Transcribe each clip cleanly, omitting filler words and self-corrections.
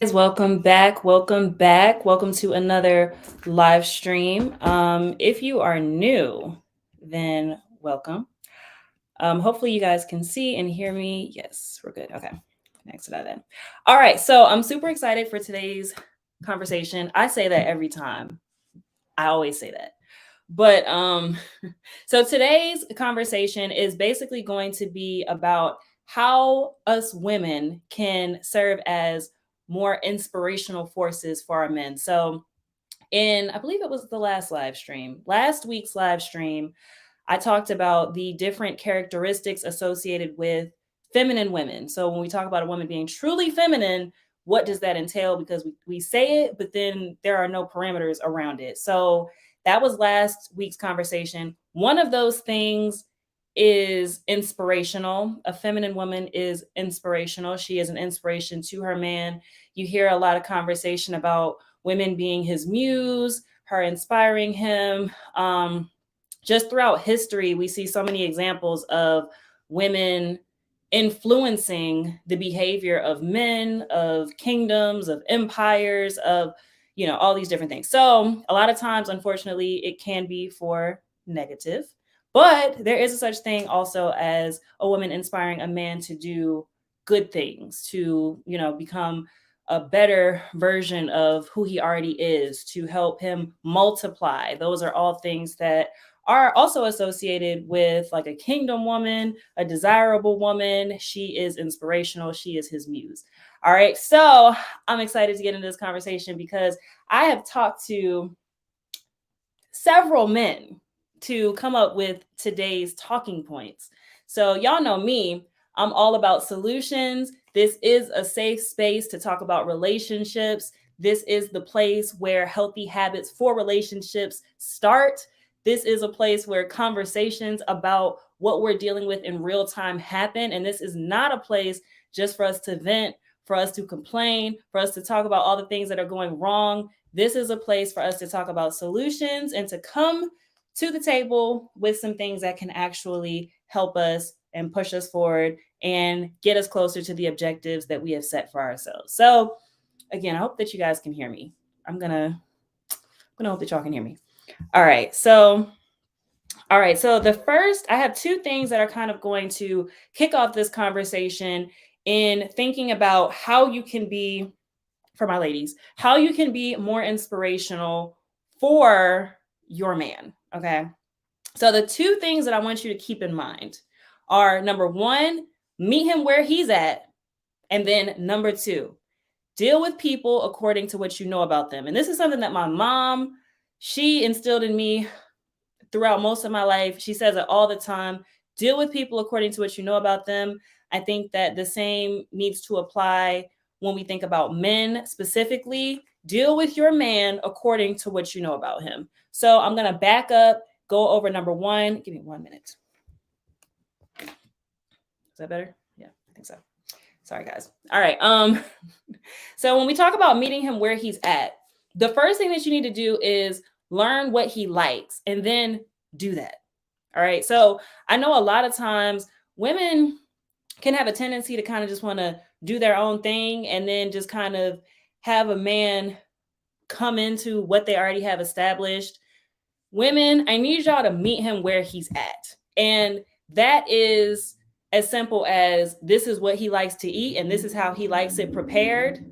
Guys, welcome back. Welcome back. Welcome to another live stream. If you are new, then welcome. Hopefully, you guys can see and hear me. Yes, we're good. Okay, next to that then. All right, so I'm super excited for today's conversation. I say that every time. I always say that. But so today's conversation is basically going to be about how us women can serve as more inspirational forces for our men. So in I believe it was the last week's live stream, I talked about the different characteristics associated with feminine women. So when we talk about a woman being truly feminine, what does that entail? Because we say it, but then there are no parameters around it. So that was last week's conversation. One of those things is inspirational. A feminine woman is inspirational. She is an inspiration to her man. You hear a lot of conversation about women being his muse, her inspiring him. Just throughout history, we see so many examples of women influencing the behavior of men, of kingdoms, of empires, of all these different things. So a lot of times, unfortunately, it can be for negative, but there is a such thing also as a woman inspiring a man to do good things, to become a better version of who he already is, to help him multiply. Those are all things that are also associated with like a kingdom woman, a desirable woman. She is inspirational. She is his muse. All right. So I'm excited to get into this conversation because I have talked to several men to come up with today's talking points. So, y'all know me, I'm all about solutions. This is a safe space to talk about relationships. This is the place where healthy habits for relationships start. This is a place where conversations about what we're dealing with in real time happen. And this is not a place just for us to vent, for us to complain, for us to talk about all the things that are going wrong. This is a place for us to talk about solutions and to come to the table with some things that can actually help us and push us forward and get us closer to the objectives that we have set for ourselves. So, again, I hope that you guys can hear me. I'm gonna hope that y'all can hear me. All right. So the first, I have two things that are kind of going to kick off this conversation in thinking about how you can be, for my ladies, how you can be more inspirational for your man. Okay. So the two things that I want you to keep in mind are number one, meet him where he's at. And then number two, deal with people according to what you know about them. And this is something that my mom, she instilled in me throughout most of my life. She says it all the time. Deal with people according to what you know about them. I think that the same needs to apply when we think about men specifically. Deal with your man according to what you know about him. So I'm going to back up, go over number one. Give me 1 minute. Is that better? Yeah, I think so. Sorry, guys. All right. So when we talk about meeting him where he's at, the first thing that you need to do is learn what he likes and then do that. All right. So I know a lot of times women can have a tendency to kind of just want to do their own thing and then just kind of have a man come into what they already have established. Women, I need y'all to meet him where he's at. And that is as simple as this is what he likes to eat and this is how he likes it prepared,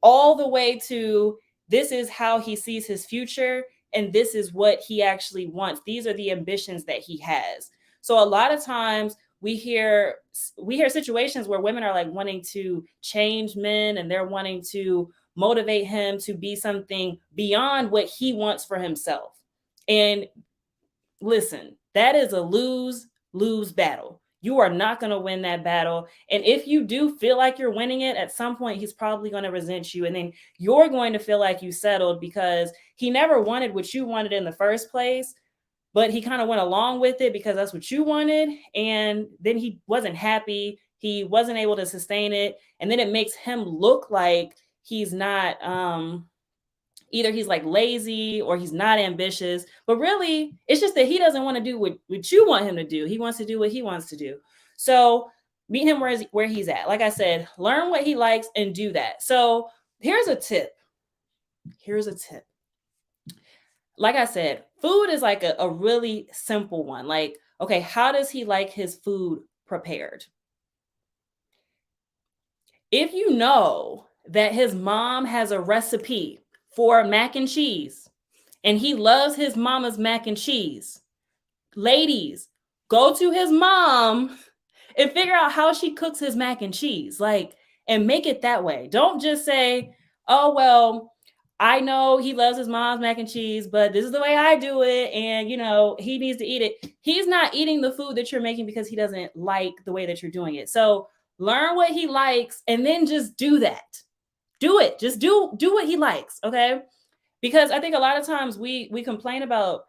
all the way to this is how he sees his future and this is what he actually wants. These are the ambitions that he has. So a lot of times we hear situations where women are like wanting to change men and they're wanting to motivate him to be something beyond what he wants for himself. And listen, that is a lose battle. You are not going to win that battle. And if you do feel like you're winning it, at some point, he's probably going to resent you. And then you're going to feel like you settled because he never wanted what you wanted in the first place, but he kind of went along with it because that's what you wanted. And then he wasn't happy. He wasn't able to sustain it. And then it makes him look like he's not, either he's like lazy or he's not ambitious, but really it's just that he doesn't want to do what you want him to do. He wants to do what he wants to do. So meet him where he's at. Like I said, learn what he likes and do that. So Here's a tip. Here's a tip. Like I said, food is like a really simple one. Like, okay, how does he like his food prepared? If you know that his mom has a recipe for mac and cheese and he loves his mama's mac and cheese, ladies, go to his mom and figure out how she cooks his mac and cheese. Like, and make it that way. Don't just say, oh, well, I know he loves his mom's mac and cheese, but this is the way I do it. And, he needs to eat it. He's not eating the food that you're making because he doesn't like the way that you're doing it. So learn what he likes and then just do that. Do it. Just do what he likes. Okay. Because I think a lot of times we complain about,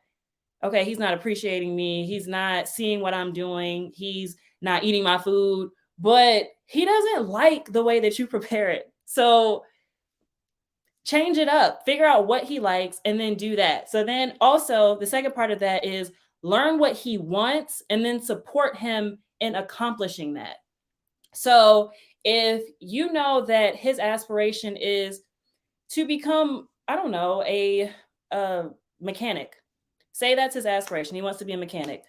okay, he's not appreciating me. He's not seeing what I'm doing. He's not eating my food, but he doesn't like the way that you prepare it. So change it up, figure out what he likes, and then do that. So then also the second part of that is learn what he wants and then support him in accomplishing that. So if you know that his aspiration is to become, I don't know, a mechanic, say that's his aspiration. He wants to be a mechanic.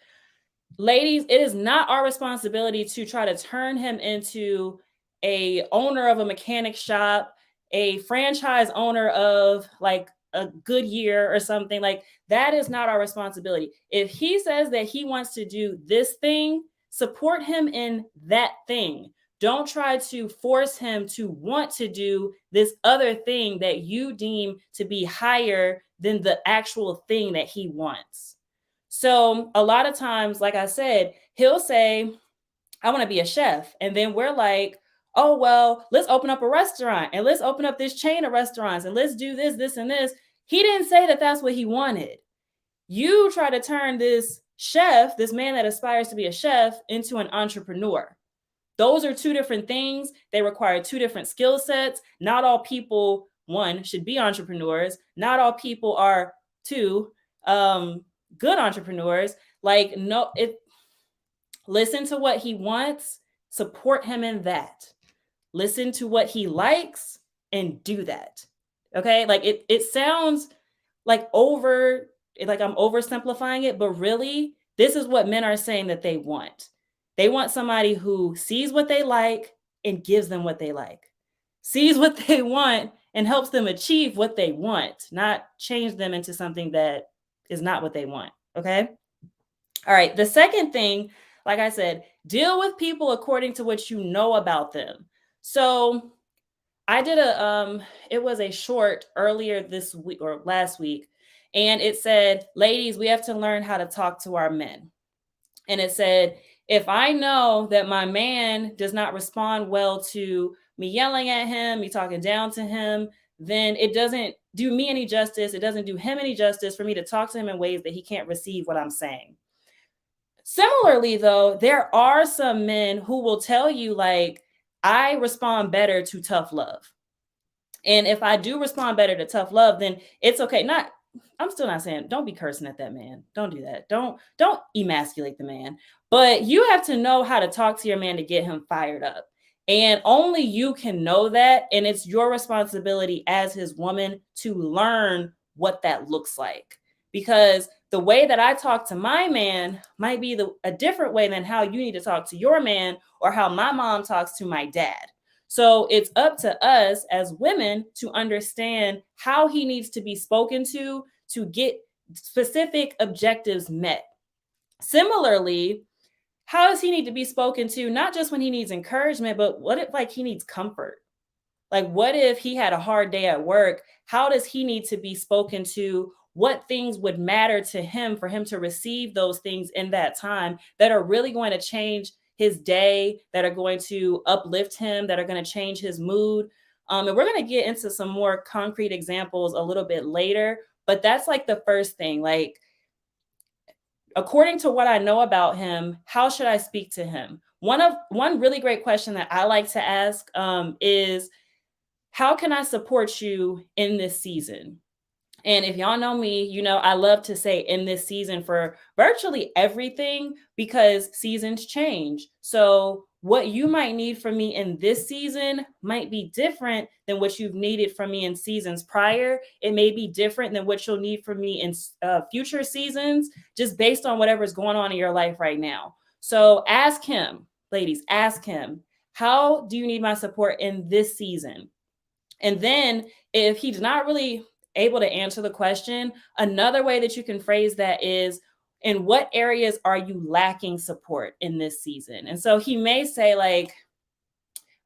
Ladies, it is not our responsibility to try to turn him into a owner of a mechanic shop, a franchise owner of like a Goodyear or something. Like that is not our responsibility. If he says that he wants to do this thing, support him in that thing. Don't try to force him to want to do this other thing that you deem to be higher than the actual thing that he wants. So a lot of times, like I said, he'll say, I want to be a chef. And then we're like, oh, well, let's open up a restaurant and let's open up this chain of restaurants and let's do this, this, and this. He didn't say that that's what he wanted. You try to turn this chef, this man that aspires to be a chef, into an entrepreneur. Those are two different things. They require two different skill sets. Not all people, one, should be entrepreneurs. Not all people are, two, good entrepreneurs. Like, no, listen to what he wants, support him in that. Listen to what he likes and do that. Okay? Like it sounds like I'm oversimplifying it, but really this is what men are saying that they want. They want somebody who sees what they like and gives them what they like. Sees what they want and helps them achieve what they want, not change them into something that is not what they want. Okay? All right. The second thing, like I said, deal with people according to what you know about them. So I did it was a short earlier this week or last week, and it said, ladies, we have to learn how to talk to our men. And it said, if I know that my man does not respond well to me yelling at him, me talking down to him, then it doesn't do me any justice. It doesn't do him any justice for me to talk to him in ways that he can't receive what I'm saying. Similarly, though, there are some men who will tell you, like, I respond better to tough love. And if I do respond better to tough love, then it's okay. I'm still not saying don't be cursing at that man. Don't do that. Don't emasculate the man. But you have to know how to talk to your man to get him fired up. And only you can know that. And it's your responsibility as his woman to learn what that looks like. Because the way that I talk to my man might be a different way than how you need to talk to your man or how my mom talks to my dad. So it's up to us as women to understand how he needs to be spoken to get specific objectives met. Similarly, how does he need to be spoken to, not just when he needs encouragement, but what if like he needs comfort? Like, what if he had a hard day at work? How does he need to be spoken to? What things would matter to him for him to receive those things in that time that are really going to change his day, that are going to uplift him, that are going to change his mood? And we're going to get into some more concrete examples a little bit later, but that's like the first thing. Like, according to what I know about him, how should I speak to him? One really great question that I like to ask is, how can I support you in this season? And if y'all know me, you know, I love to say in this season for virtually everything because seasons change. So what you might need from me in this season might be different than what you've needed from me in seasons prior. It may be different than what you'll need from me in future seasons, just based on whatever's going on in your life right now. So ask him, ladies, ask him, how do you need my support in this season? And then if he's not really able to answer the question, another way that you can phrase that is, in what areas are you lacking support in this season? And so he may say, like,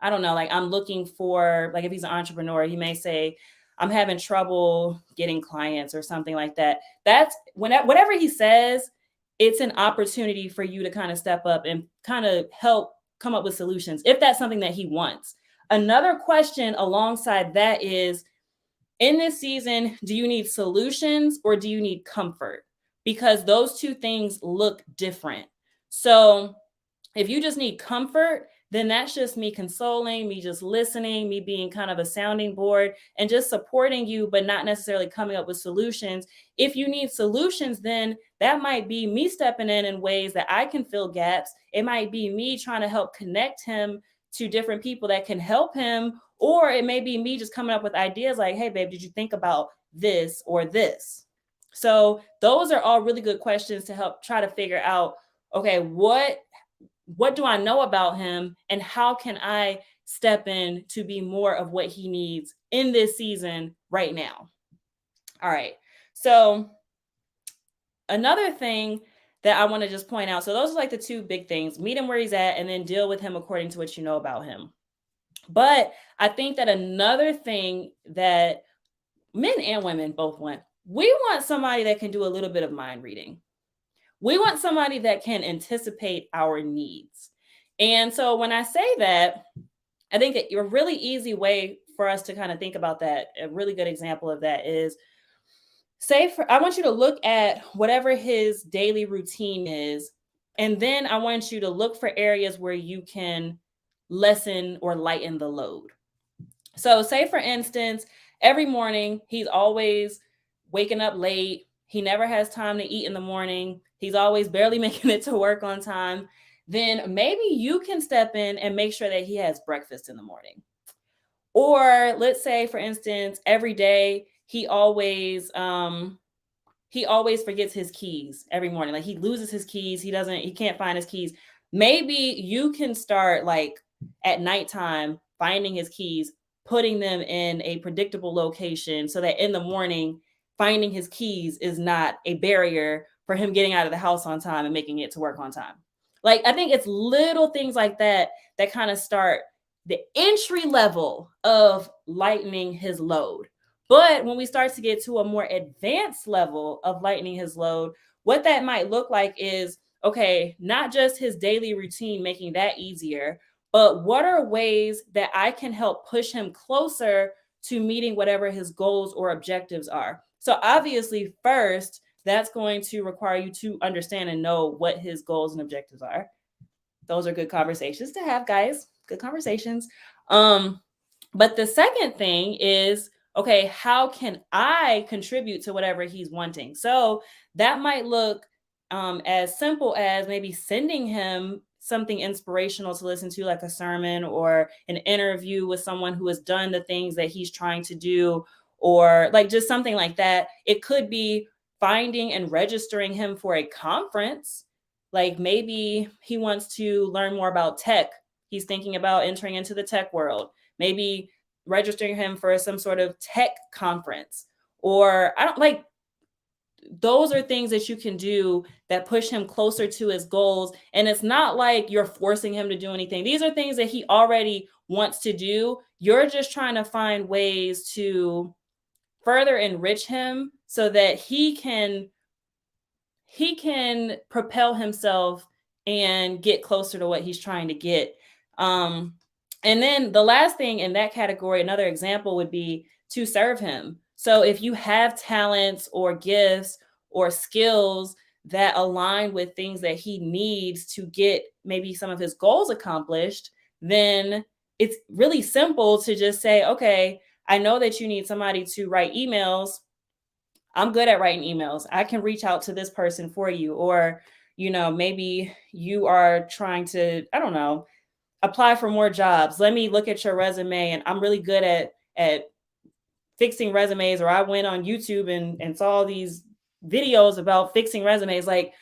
I don't know, like, I'm looking for, like, if he's an entrepreneur, he may say, I'm having trouble getting clients or something like that. That's whatever he says, it's an opportunity for you to kind of step up and kind of help come up with solutions if that's something that he wants. Another question alongside that is, in this season, do you need solutions or do you need comfort? Because those two things look different. So if you just need comfort, then that's just me consoling, me just listening, me being kind of a sounding board and just supporting you, but not necessarily coming up with solutions. If you need solutions, then that might be me stepping in ways that I can fill gaps. It might be me trying to help connect him to different people that can help him. Or it may be me just coming up with ideas like, hey, babe, did you think about this or this? So those are all really good questions to help try to figure out, okay, what do I know about him and how can I step in to be more of what he needs in this season right now? All right. So another thing that I want to just point out. So those are like the two big things: meet him where he's at and then deal with him according to what you know about him. But I think that another thing that men and women both want, we want somebody that can do a little bit of mind reading. We want somebody that can anticipate our needs. And so when I say that, I think that a really easy way for us to kind of think about that, a really good example of that is, I want you to look at whatever his daily routine is. And then I want you to look for areas where you can lessen or lighten the load. So, say for instance, every morning he's always waking up late. He never has time to eat in the morning. He's always barely making it to work on time. Then maybe you can step in and make sure that he has breakfast in the morning. Or let's say, for instance, every day he always forgets his keys every morning. Like, he loses his keys. He can't find his keys. Maybe you can start, like, at nighttime finding his keys, putting them in a predictable location so that in the morning, finding his keys is not a barrier for him getting out of the house on time and making it to work on time. Like, I think it's little things like that that kind of start the entry level of lightening his load. But when we start to get to a more advanced level of lightening his load, what that might look like is, okay, not just his daily routine, making that easier, but what are ways that I can help push him closer to meeting whatever his goals or objectives are? So obviously, first, that's going to require you to understand and know what his goals and objectives are. Those are good conversations to have, guys. Good conversations. But the second thing is, okay, how can I contribute to whatever he's wanting? So that might look as simple as maybe sending him something inspirational to listen to, like a sermon or an interview with someone who has done the things that he's trying to do, or like just something like that. It could be finding and registering him for a conference. Like, maybe he wants to learn more about tech. He's thinking about entering into the tech world. Maybe registering him for some sort of tech conference. Or I don't like, those are things that you can do that push him closer to his goals. And it's not like you're forcing him to do anything. These are things that he already wants to do. You're just trying to find ways to further enrich him so that he can propel himself and get closer to what he's trying to get. And then the last thing in that category, another example would be to serve him. So if you have talents or gifts or skills that align with things that he needs to get maybe some of his goals accomplished, then it's really simple to just say, okay, I know that you need somebody to write emails. I'm good at writing emails. I can reach out to this person for you. Or, maybe you are trying to, I don't know, apply for more jobs. Let me look at your resume, and I'm really good at fixing resumes, or I went on YouTube and saw these videos about fixing resumes. Like,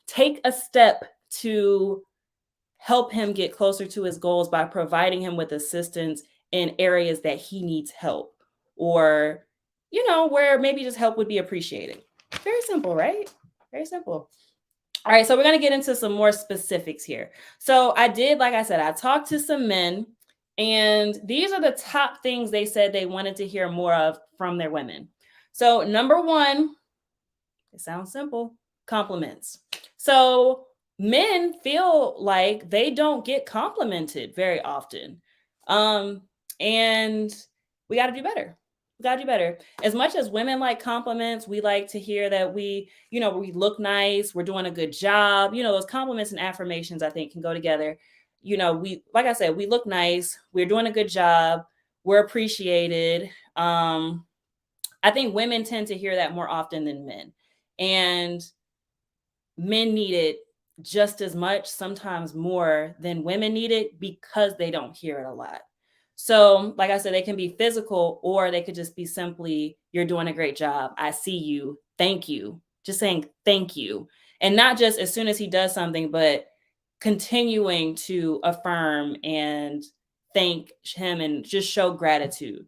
take a step to help him get closer to his goals by providing him with assistance in areas that he needs help, or, where maybe just help would be appreciated. Very simple, right? Very simple. All right, so we're going to get into some more specifics here. So I did, like I said, I talked to some men, and these are the top things they said they wanted to hear more of from their women. So number one, it sounds simple, compliments. So men feel like they don't get complimented very often. Um, and we got to do better. We got to do better. As much as women like compliments, we like to hear that we look nice, we're doing a good job. Those compliments and affirmations, I think, can go together. Like I said, we look nice, we're doing a good job, we're appreciated. I think women tend to hear that more often than men. And men need it just as much, sometimes more than women need it, because they don't hear it a lot. So, like I said, they can be physical, or they could just be simply, you're doing a great job. I see you. Thank you. Just saying thank you. And not just as soon as he does something, but continuing to affirm and thank him and just show gratitude.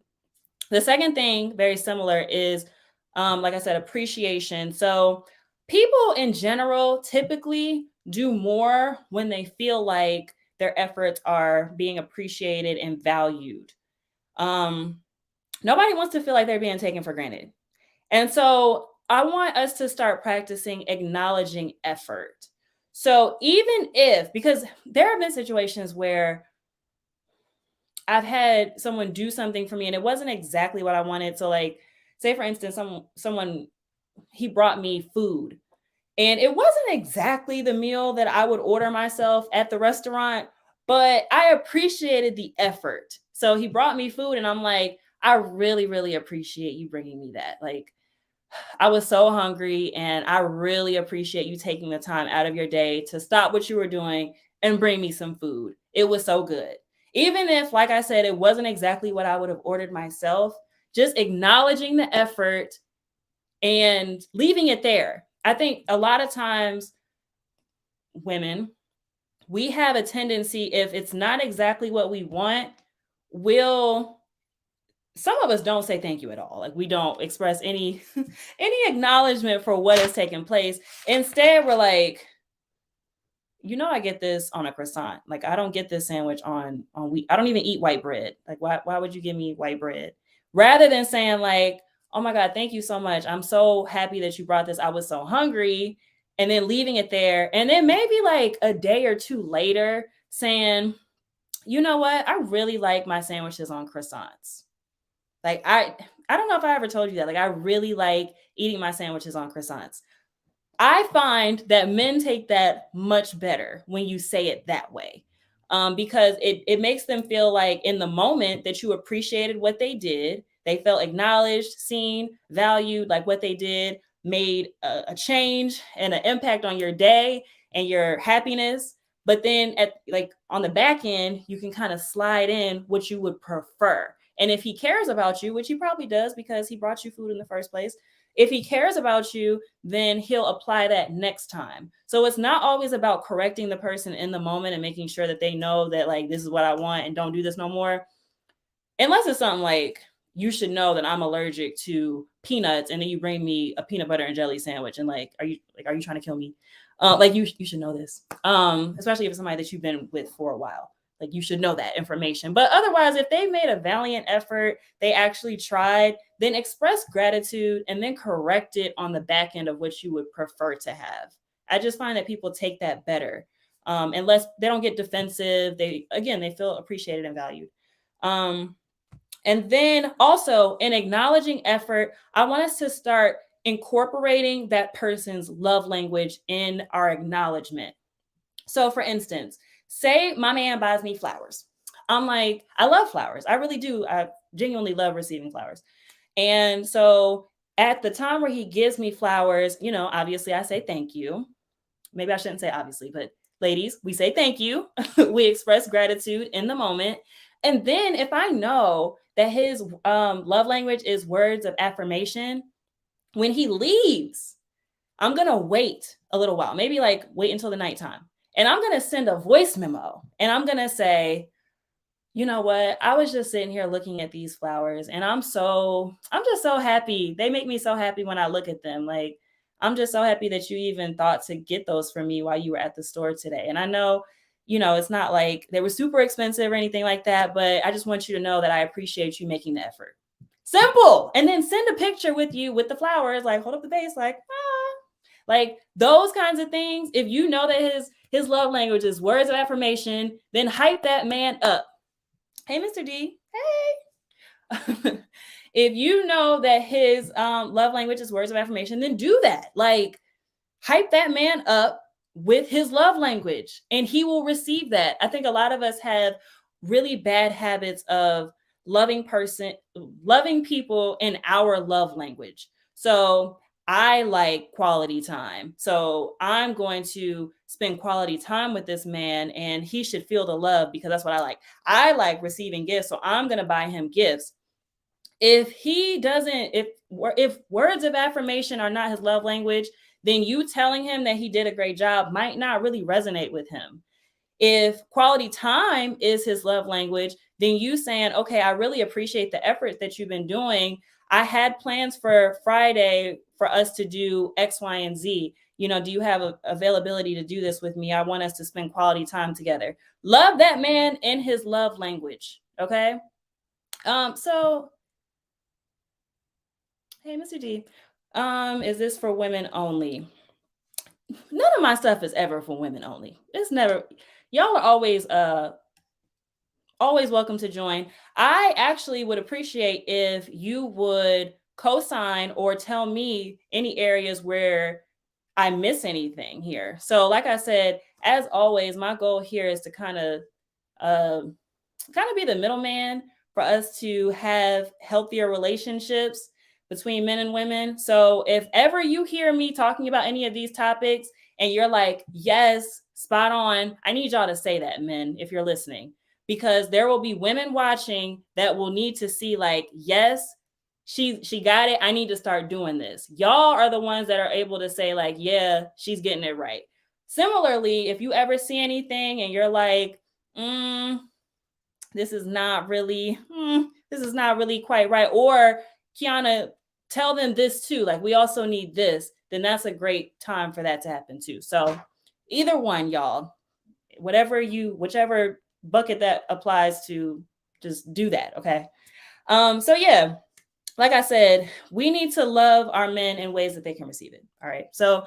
The second thing, very similar, is, like I said, appreciation. So people in general typically do more when they feel like their efforts are being appreciated and valued. Um, Nobody wants to feel like they're being taken for granted. And so I want us to start practicing acknowledging effort. So even if, because there have been situations where I've had someone do something for me and it wasn't exactly what I wanted. So, like, say for instance, someone he brought me food, and it wasn't exactly the meal that I would order myself at the restaurant, but I appreciated the effort. So he brought me food, and I'm like, I really, really appreciate you bringing me that. Like, I was so hungry, and I really appreciate you taking the time out of your day to stop what you were doing and bring me some food. It was so good. Even if, like I said, it wasn't exactly what I would have ordered myself, just acknowledging the effort and leaving it there. I think a lot of times, women, we have a tendency, if it's not exactly what we want, we'll some of us don't say thank you at all. Like, we don't express any any acknowledgement for what has taken place. Instead, we're like, I get this on a croissant. Like, I don't get this sandwich on wheat. I don't even eat white bread. Like, why would you give me white bread? Rather than saying like, oh my God, thank you so much. I'm so happy that you brought this. I was so hungry. And then leaving it there. And then maybe like a day or two later saying, you know what? I really like my sandwiches on croissants. Like, I don't know if I ever told you that. Like, I really like eating my sandwiches on croissants. I find that men take that much better when you say it that way, because it makes them feel like in the moment that you appreciated what they did. They felt acknowledged, seen, valued, like what they did made a change and an impact on your day and your happiness. But then at like on the back end, you can kind of slide in what you would prefer. And if he cares about you, which he probably does because he brought you food in the first place, if he cares about you, then he'll apply that next time. So it's not always about correcting the person in the moment and making sure that they know that, like, this is what I want and don't do this no more. Unless it's something like, you should know that I'm allergic to peanuts, and then you bring me a peanut butter and jelly sandwich, and are you trying to kill me? Like, you should know this. Especially if it's somebody that you've been with for a while. Like, you should know that information. But otherwise, if they made a valiant effort, they actually tried, then express gratitude and then correct it on the back end of what you would prefer to have. I just find that people take that better. Unless they don't get defensive, they feel appreciated and valued. And then also, in acknowledging effort, I want us to start incorporating that person's love language in our acknowledgement. So, for instance, say my man buys me flowers. I'm like, I love flowers. I really do. I genuinely love receiving flowers. And so at the time where he gives me flowers, obviously I say thank you. Maybe I shouldn't say obviously, but ladies, we say thank you. We express gratitude in the moment. And then if I know that his love language is words of affirmation, when he leaves, I'm going to wait a little while, maybe like wait until the nighttime. And I'm going to send a voice memo and I'm going to say, you know what? I was just sitting here looking at these flowers and I'm just so happy. They make me so happy when I look at them. Like, I'm just so happy that you even thought to get those for me while you were at the store today. And I know, it's not like they were super expensive or anything like that, but I just want you to know that I appreciate you making the effort. Simple. And then send a picture with you with the flowers, like hold up the vase, like, ah. Like those kinds of things. If you know that his love language is words of affirmation, then hype that man up. Hey, Mr. D. Hey. If you know that his love language is words of affirmation, then do that. Like, hype that man up with his love language, and he will receive that. I think a lot of us have really bad habits of loving people in our love language. So I like quality time. So I'm going to spend quality time with this man and he should feel the love because that's what I like. I like receiving gifts. So I'm going to buy him gifts. If he doesn't, if words of affirmation are not his love language, then you telling him that he did a great job might not really resonate with him. If quality time is his love language, then you saying, okay, I really appreciate the effort that you've been doing. I had plans for Friday for us to do X, Y, and Z. Do you have availability to do this with me? I want us to spend quality time together. Love that man in his love language. Okay. So, hey, Mr. D, is this for women only? None of my stuff is ever for women only. It's never. Y'all are always welcome to join. I actually would appreciate if you would co-sign or tell me any areas where I miss anything here. So like I said, as always, my goal here is to kind of be the middleman for us to have healthier relationships between men and women. So if ever you hear me talking about any of these topics and you're like, yes, spot on, I need y'all to say that, men, if you're listening, because there will be women watching that will need to see like, yes, she got it. I need to start doing this. Y'all are the ones that are able to say like, yeah, she's getting it right. Similarly, if you ever see anything and you're like, this is not really quite right. Or Kiana, tell them this too. Like, we also need this. Then that's a great time for that to happen too. So either one, y'all, whichever bucket that applies to, just do that. Okay. So yeah, like I said, we need to love our men in ways that they can receive it. All right. So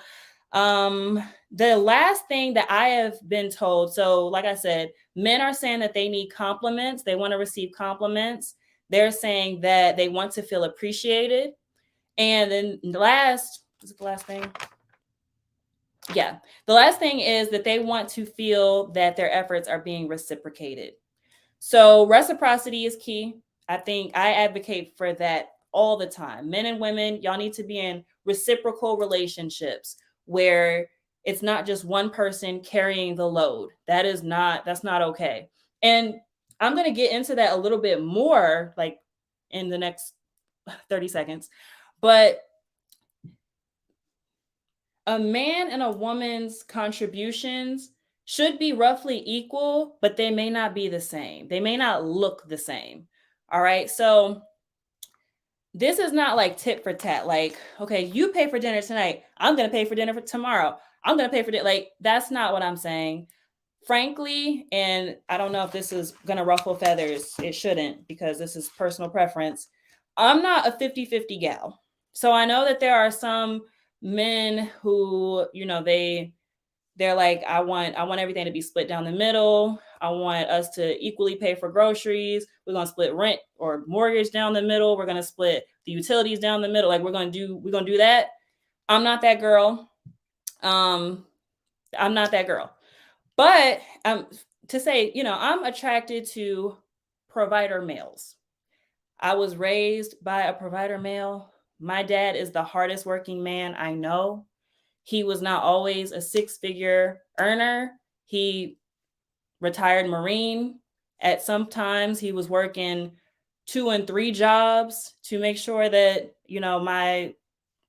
the last thing that I have been told, so like I said, men are saying that they need compliments. They want to receive compliments. They're saying that they want to feel appreciated. And then is it the last thing? Yeah. The last thing is that they want to feel that their efforts are being reciprocated. So reciprocity is key. I think I advocate for that all the time. Men and women, y'all need to be in reciprocal relationships where it's not just one person carrying the load. That's not okay. And I'm going to get into that a little bit more like in the next 30 seconds. But a man and a woman's contributions should be roughly equal, but they may not be the same. They may not look the same. All right. So this is not like tit for tat. Like, okay, you pay for dinner tonight. I'm going to pay for dinner for tomorrow. I'm going to pay for it. Like, that's not what I'm saying. Frankly, and I don't know if this is going to ruffle feathers. It shouldn't, because this is personal preference. I'm not a 50-50 gal. So I know that there are some men who, they're like, I want everything to be split down the middle. I want us to equally pay for groceries. We're going to split rent or mortgage down the middle. We're going to split the utilities down the middle. Like, we're going to do that. I'm not that girl. I'm not that girl. But to say, I'm attracted to provider males. I was raised by a provider male. My dad is the hardest working man I know. He was not always a 6-figure earner. He retired Marine. At some times he was working 2 and 3 jobs to make sure that,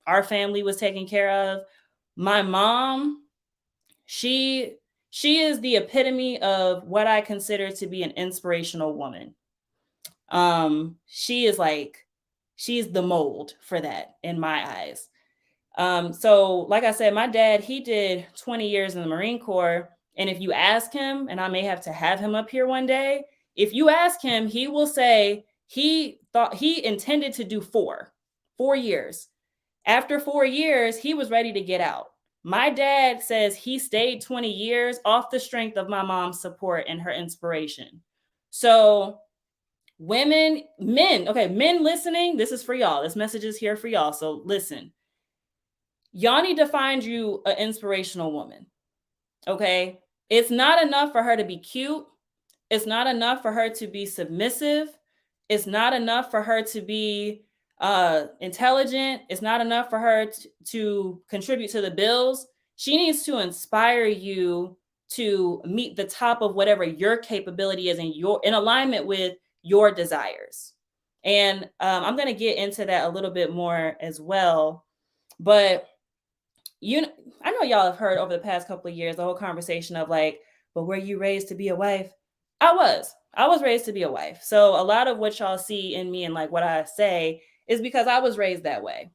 our family was taken care of. My mom, she she is the epitome of what I consider to be an inspirational woman. She is like she's the mold for that in my eyes. So like I said, my dad, he did 20 years in the Marine Corps. And if you ask him, and I may have to have him up here one day, if you ask him, he will say he thought he intended to do 4 years. After 4 years, he was ready to get out. My dad says he stayed 20 years off the strength of my mom's support and her inspiration. So women, men, okay, men listening, this is for y'all. This message is here for y'all. So listen, y'all need to find you an inspirational woman. Okay. It's not enough for her to be cute. It's not enough for her to be submissive. It's not enough for her to be intelligent. It's not enough for her to contribute to the bills. She needs to inspire you to meet the top of whatever your capability is in alignment with your desires. And I'm going to get into that a little bit more as well. But I know y'all have heard over the past couple of years the whole conversation of like, but were you raised to be a wife? I was raised to be a wife. So a lot of what y'all see in me and like what I say is because I was raised that way.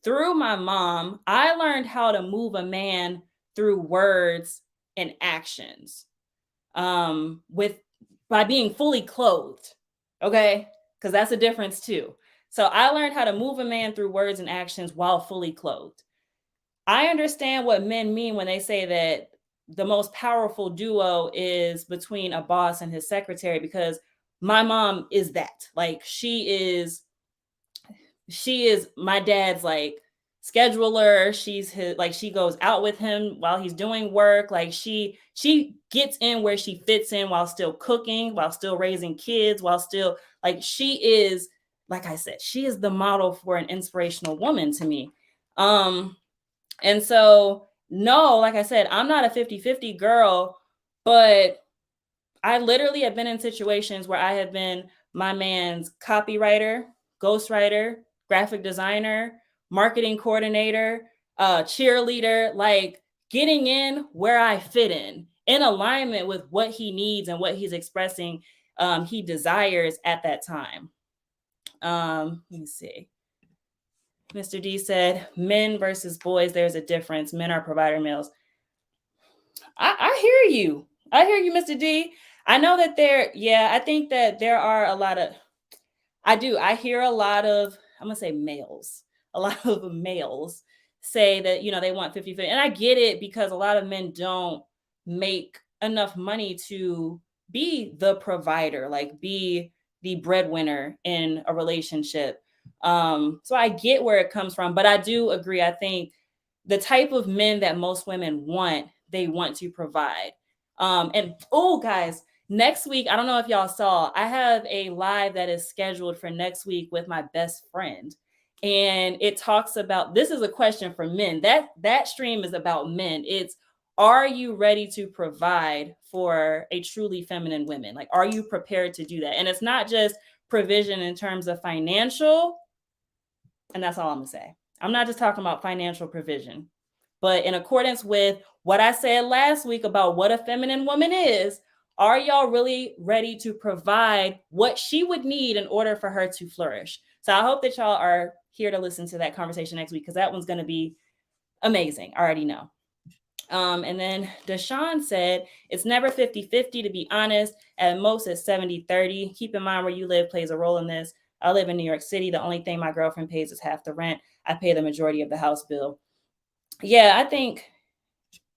Through my mom, I learned how to move a man through words and actions. With by being fully clothed. Okay? Because that's a difference too. So I learned how to move a man through words and actions while fully clothed. I understand what men mean when they say that the most powerful duo is between a boss and his secretary, because my mom is that. Like she is my dad's like scheduler. She's his, like, she goes out with him while he's doing work. Like she gets in where she fits in while still cooking, while still raising kids, while still, like, she is, like I said, she is the model for an inspirational woman to me. And so, no, like I said, I'm not a 50-50 girl, but I literally have been in situations where I have been my man's copywriter, ghostwriter, graphic designer, marketing coordinator, cheerleader, like getting in where I fit in alignment with what he needs and what he's expressing, he desires at that time. Let me see. Mr. D said, men versus boys, there's a difference. Men are provider males. I hear you. I hear you, Mr. D. I know that I think that there are a lot of, I hear a lot of, I'm going to say males, a lot of males say that, they want 50-50. And I get it, because a lot of men don't make enough money to be the provider, like be the breadwinner in a relationship. So I get where it comes from, but I do agree. I think the type of men that most women want, they want to provide. And oh, guys, next week, I don't know if y'all saw, I have a live that is scheduled for next week with my best friend. And it talks about, this is a question for men. That stream is about men. It's, are you ready to provide for a truly feminine woman? Like, are you prepared to do that? And it's not just provision in terms of financial. And that's all I'm gonna say. I'm not just talking about financial provision, but in accordance with what I said last week about what a feminine woman is, are y'all really ready to provide what she would need in order for her to flourish? So I hope that y'all are here to listen to that conversation next week, because that one's going to be amazing. I already know. And then Deshaun said, it's never 50-50, to be honest. At most, it's 70-30. Keep in mind where you live plays a role in this. I live in New York City. The only thing my girlfriend pays is half the rent. I pay the majority of the house bill. Yeah, I think.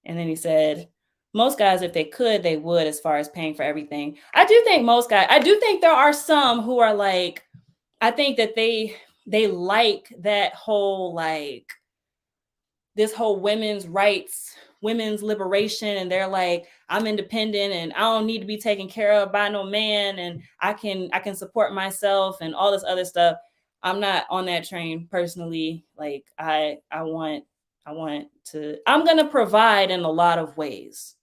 And then he said, most guys, if they could, they would, as far as paying for everything. I do think there are some who are like, I think that they like that whole, like, this whole women's rights, women's liberation. And they're like, I'm independent and I don't need to be taken care of by no man. And I can support myself and all this other stuff. I'm not on that train personally. Like, I want I'm going to provide in a lot of ways.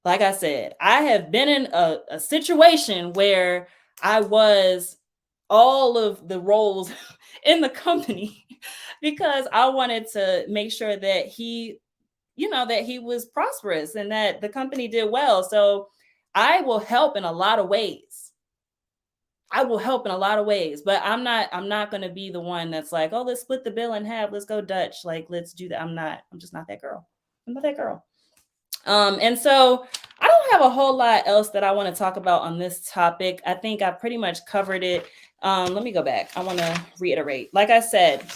Like I said, I have been in a situation where I was all of the roles in the company because I wanted to make sure that that he was prosperous and that the company did well. So I will help in a lot of ways. I will help in a lot of ways, but I'm not going to be the one that's like, "Oh, let's split the bill in half. Let's go Dutch. Like, let's do that." I'm just not that girl. I'm not that girl. And so I don't have a whole lot else that I want to talk about on this topic. I think I pretty much covered it. Let me go back. I want to reiterate. Like I said,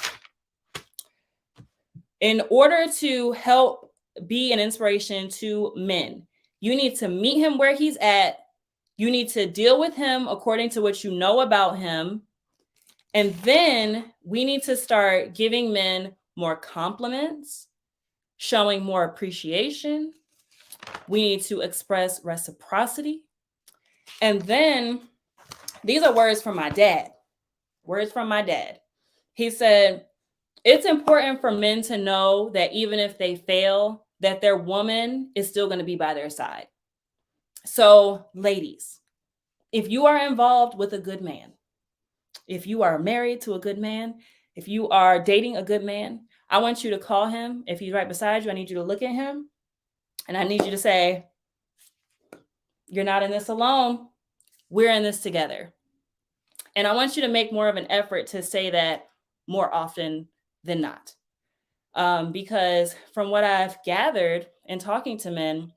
in order to help be an inspiration to men, you need to meet him where he's at. You need to deal with him according to what you know about him. And then we need to start giving men more compliments, showing more appreciation. We need to express reciprocity. And then these are words from my dad. Words from my dad. He said, it's important for men to know that even if they fail, that their woman is still going to be by their side. So, ladies, if you are involved with a good man, if you are married to a good man, if you are dating a good man, I want you to call him. If he's right beside you, I need you to look at him and I need you to say, "You're not in this alone. We're in this together." And I want you to make more of an effort to say that more often than not. Because from what I've gathered in talking to men,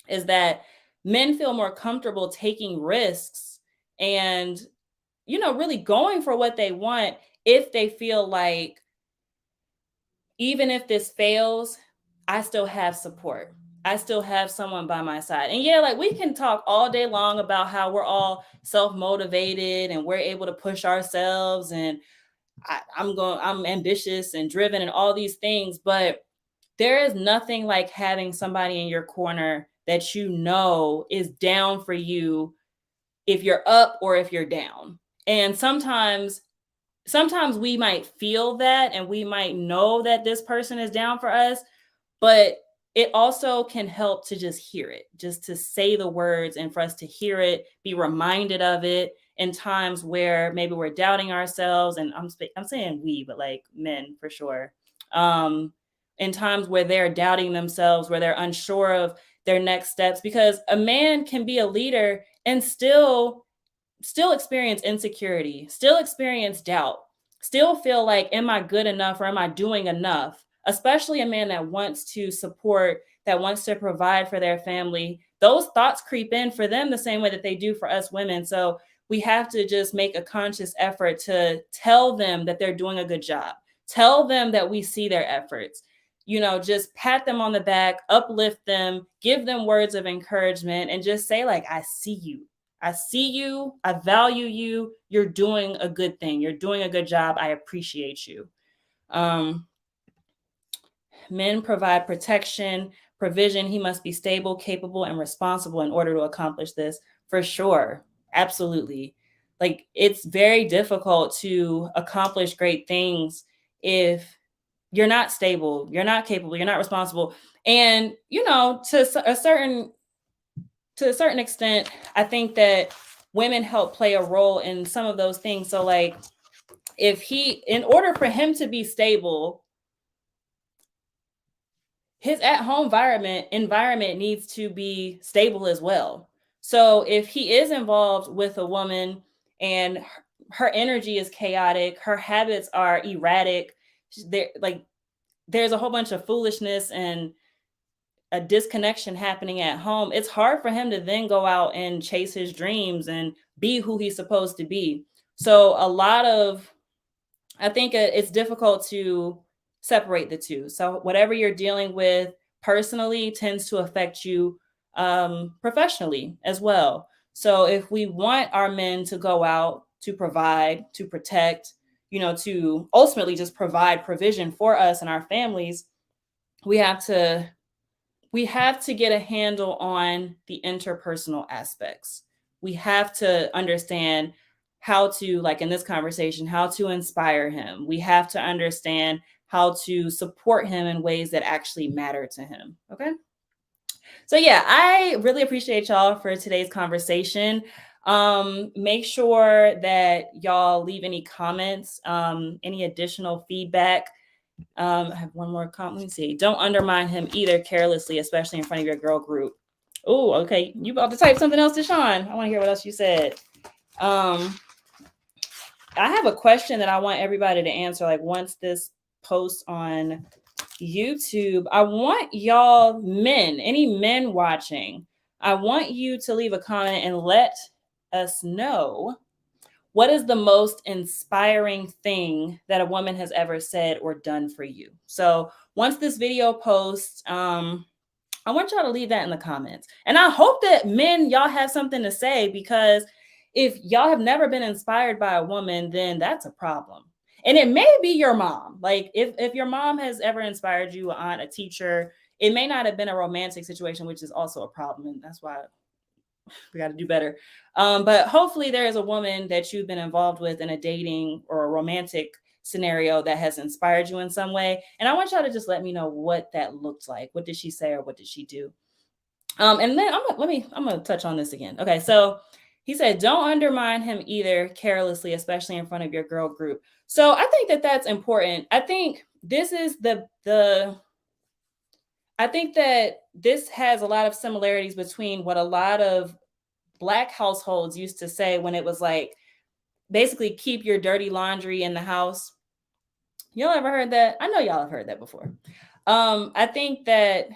is that men feel more comfortable taking risks and, really going for what they want if they feel like, even if this fails, I still have support. I still have someone by my side. And yeah, like we can talk all day long about how we're all self motivated and we're able to push ourselves and I'm ambitious and driven and all these things, but there is nothing like having somebody in your corner that is down for you if you're up or if you're down. And sometimes we might feel that and we might know that this person is down for us, but it also can help to just hear it, just to say the words and for us to hear it, be reminded of it in times where maybe we're doubting ourselves. And I'm saying we, but like men for sure. In times where they're doubting themselves, where they're unsure of their next steps, because a man can be a leader and still experience insecurity, still experience doubt, still feel like, am I good enough or am I doing enough? Especially a man that wants to support, that wants to provide for their family. Those thoughts creep in for them the same way that they do for us women. So we have to just make a conscious effort to tell them that they're doing a good job. Tell them that we see their efforts. Just pat them on the back, uplift them, give them words of encouragement, and just say, like, I see you. I see you. I value you. You're doing a good thing. You're doing a good job. I appreciate you. Men provide protection, provision. He must be stable, capable, and responsible in order to accomplish this. For sure. Absolutely. Like, it's very difficult to accomplish great things if you're not stable, you're not capable, you're not responsible. And, to a certain extent, I think that women help play a role in some of those things. So like, in order for him to be stable, his at-home environment needs to be stable as well. So if he is involved with a woman and her energy is chaotic, her habits are erratic, there's a whole bunch of foolishness and a disconnection happening at home, it's hard for him to then go out and chase his dreams and be who he's supposed to be. So I think it's difficult to separate the two. So whatever you're dealing with personally tends to affect you professionally as well. So if we want our men to go out to provide, to protect, to ultimately just provide provision for us and our families, we have to get a handle on the interpersonal aspects. We have to understand how to, like in this conversation, how to inspire him. We have to understand how to support him in ways that actually matter to him. Okay. So yeah, I really appreciate y'all for today's conversation. Make sure that y'all leave any comments, any additional feedback. I have one more comment. Let me see. Don't undermine him either carelessly, especially in front of your girl group. Oh, okay. You about to type something else, Deshaun? I want to hear what else you said. I have a question that I want everybody to answer. Like once this post on YouTube, I want y'all men, any men watching, I want you to leave a comment and let us know what is the most inspiring thing that a woman has ever said or done for you. So once this video posts, I want y'all to leave that in the comments. And I hope that men, y'all have something to say, because if y'all have never been inspired by a woman, then that's a problem. And it may be your mom. Like if your mom has ever inspired you, an aunt, a teacher, it may not have been a romantic situation, which is also a problem. And that's why we got to do better. But hopefully there is a woman that you've been involved with in a dating or a romantic scenario that has inspired you in some way. And I want y'all to just let me know what that looked like. What did she say or what did she do? And then I'm gonna touch on this again. Okay, so he said, don't undermine him either carelessly, especially in front of your girl group. So I think that that's important. I think this is I think that this has a lot of similarities between what a lot of Black households used to say when it was like basically keep your dirty laundry in the house. Y'all ever heard that? I know y'all have heard that before. I think that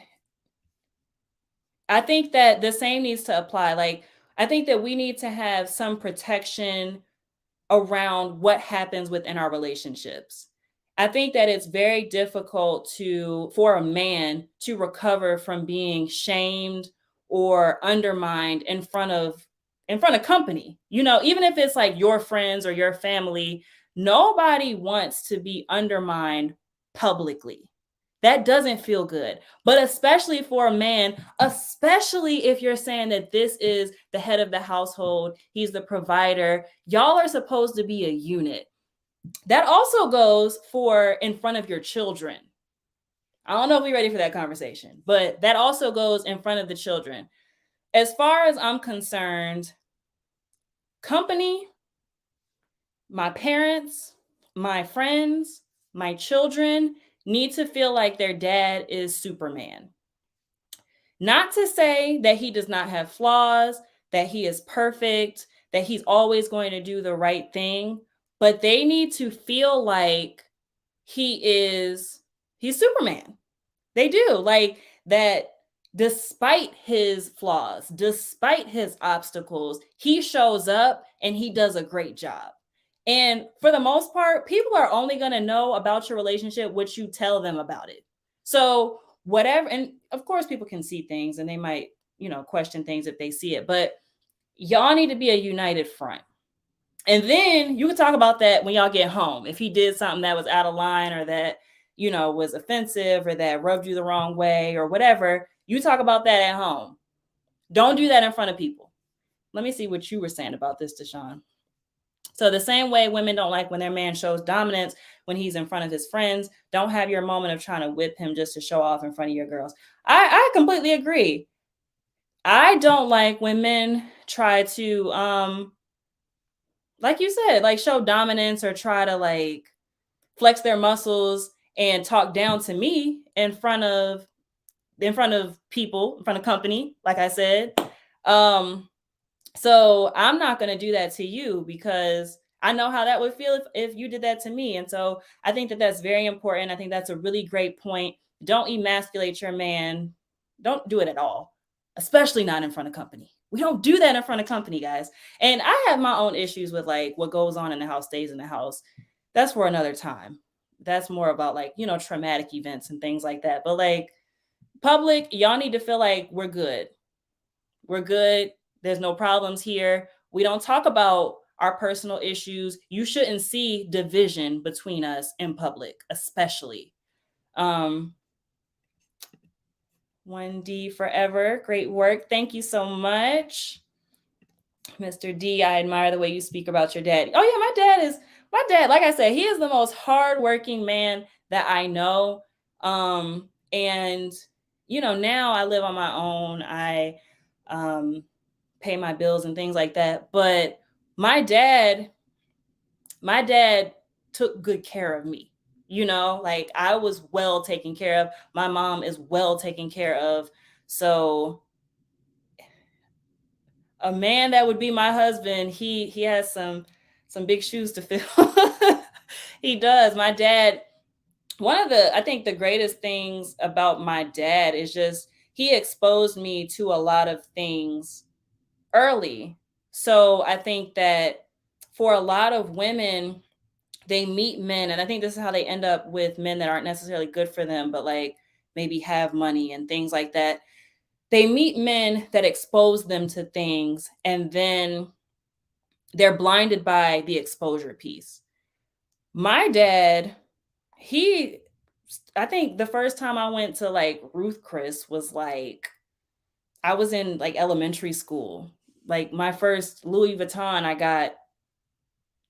the same needs to apply. Like I think that we need to have some protection around what happens within our relationships. I think that it's very difficult for a man to recover from being shamed or undermined in front of company. You know, even if it's like your friends or your family, nobody wants to be undermined publicly. That doesn't feel good. But especially for a man, especially if you're saying that this is the head of the household, he's the provider, y'all are supposed to be a unit. That also goes for in front of your children. I don't know if we're ready for that conversation, but that also goes in front of the children. As far as I'm concerned, company, my parents, my friends, my children need to feel like their dad is Superman. Not to say that he does not have flaws, that he is perfect, that he's always going to do the right thing, but they need to feel like he's Superman. They do. Like that despite his flaws, despite his obstacles, he shows up and he does a great job. And for the most part, people are only going to know about your relationship what you tell them about it. So, whatever, and of course, people can see things and they might, question things if they see it, but y'all need to be a united front. And then you can talk about that when y'all get home. If he did something that was out of line or that, was offensive or that rubbed you the wrong way or whatever, you talk about that at home. Don't do that in front of people. Let me see what you were saying about this, Deshaun. So the same way women don't like when their man shows dominance when he's in front of his friends, don't have your moment of trying to whip him just to show off in front of your girls. I completely agree. I don't like when men try to, like you said, like show dominance or try to like flex their muscles and talk down to me in front of people, in front of company, like I said. So I'm not going to do that to you because I know how that would feel if you did that to me. And so I think that that's very important. I think that's a really great point. Don't emasculate your man. Don't do it at all, especially not in front of company. We don't do that in front of company, guys. And I have my own issues with like what goes on in the house stays in the house. That's for another time. That's more about like, traumatic events and things like that. But like public, y'all need to feel like we're good. We're good. There's no problems here. We don't talk about our personal issues. You shouldn't see division between us in public, especially. 1D forever. Great work. Thank you so much. Mr. D, I admire the way you speak about your dad. Oh yeah, my dad, like I said, he is the most hardworking man that I know. And now I live on my own. I um pay my bills and things like that. But my dad, my dad took good care of me. Like I was well taken care of. My mom is well taken care of. So a man that would be my husband, he has some big shoes to fill. He does. My dad, one of the I think the greatest things about my dad is just he exposed me to a lot of things early. So I think that for a lot of women, they meet men, and I think this is how they end up with men that aren't necessarily good for them, but like maybe have money and things like that. They meet men that expose them to things, and then they're blinded by the exposure piece. My dad, he I think the first time I went to like Ruth Chris was like I was in like elementary school. Like my first Louis Vuitton I got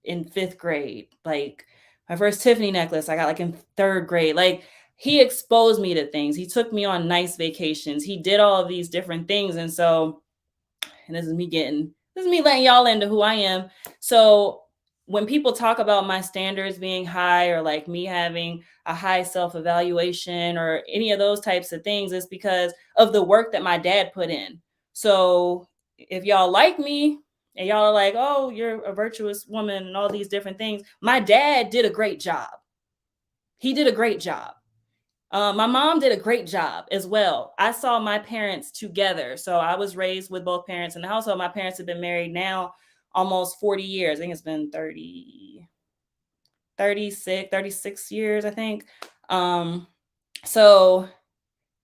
in 5th grade. Like my first Tiffany necklace I got like in 3rd grade. Like he exposed me to things. He took me on nice vacations. He did all of these different things. And so, and this is me letting y'all into who I am. So when people talk about my standards being high or like me having a high self-evaluation or any of those types of things, it's because of the work that my dad put in. So if y'all like me and y'all are like, oh, you're a virtuous woman and all these different things, my dad did a great job. He did a great job. My mom did a great job as well. I saw my parents together. So I was raised with both parents in the household. My parents have been married now almost 40 years. I think it's been 36 years, I think. So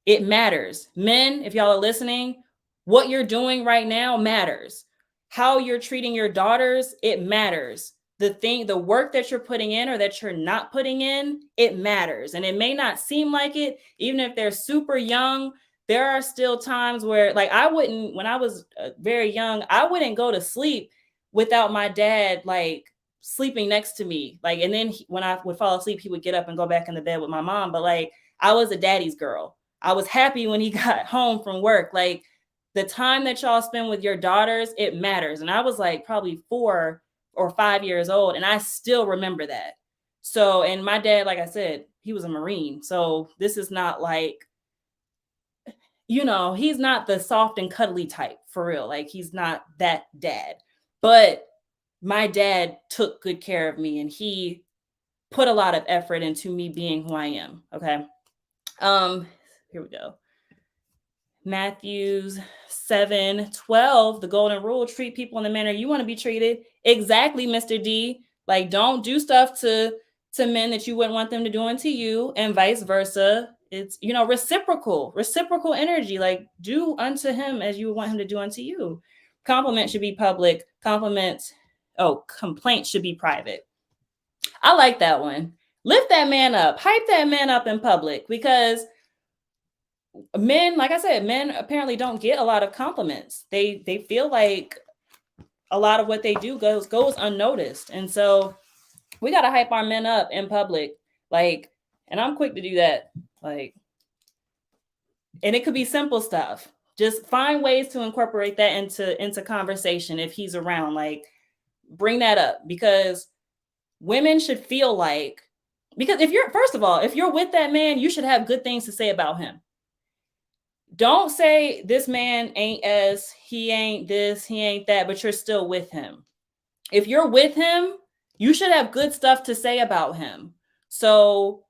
it matters. Men, if y'all are listening, what you're doing right now matters. How you're treating your daughters, it matters. The work that you're putting in or that you're not putting in, it matters. And it may not seem like it, even if they're super young. There are still times where, like, when I was very young, I wouldn't go to sleep without my dad, like, sleeping next to me. Like, and then when I would fall asleep, he would get up and go back in the bed with my mom. But, like, I was a daddy's girl. I was happy when he got home from work. Like the time that y'all spend with your daughters, it matters. And I was like probably 4 or 5 years old, and I still remember that. So, and my dad, like I said, he was a Marine. So this is not like, he's not the soft and cuddly type for real. Like he's not that dad. But my dad took good care of me and he put a lot of effort into me being who I am. Okay. Here we go. Matthews 7:12, the golden rule: treat people in the manner you want to be treated. Exactly, Mr. D. Like, don't do stuff to men that you wouldn't want them to do unto you, and vice versa. It's reciprocal energy. Like, do unto him as you would want him to do unto you. Compliment should be public. Complaint should be private. I like that one. Lift that man up, hype that man up in public, because men, like I said, men apparently don't get a lot of compliments. They feel like a lot of what they do goes unnoticed. And so we got to hype our men up in public. Like, and I'm quick to do that. Like, and it could be simple stuff. Just find ways to incorporate that into conversation if he's around. Like, bring that up, because women should feel like, because first of all, if you're with that man, you should have good things to say about him. Don't say this man ain't he ain't this, he ain't that, but you're still with him. If you're with him, you should have good stuff to say about him. So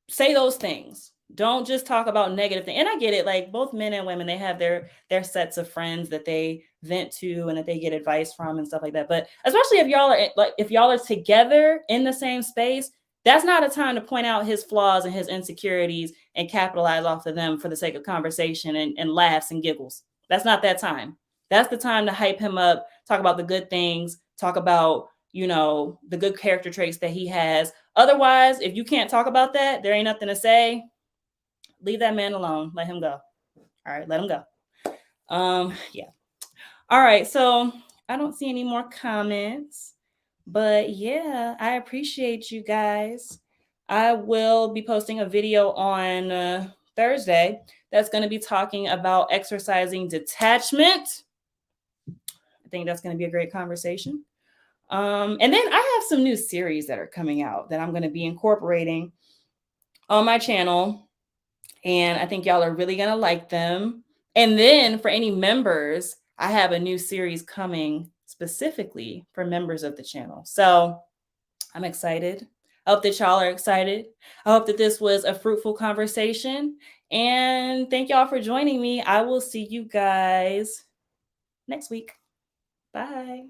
say those things. Don't just talk about negative things. And I get it, like both men and women, they have their sets of friends that they vent to and that they get advice from and stuff like that. But especially if y'all are together in the same space, that's not a time to point out his flaws and his insecurities and capitalize off of them for the sake of conversation and laughs and giggles. That's not that time. That's the time to hype him up, talk about the good things, talk about, the good character traits that he has. Otherwise, if you can't talk about that, there ain't nothing to say. Leave that man alone. Let him go. All right, let him go. Yeah. All right, so I don't see any more comments. But yeah, I appreciate you guys. I will be posting a video on Thursday that's going to be talking about exercising detachment. I think that's going to be a great conversation. And then I have some new series that are coming out that I'm going to be incorporating on my channel. And I think y'all are really going to like them. And then for any members, I have a new series coming specifically for members of the channel. So I'm excited. I hope that y'all are excited. I hope that this was a fruitful conversation. And thank y'all for joining me. I will see you guys next week. Bye.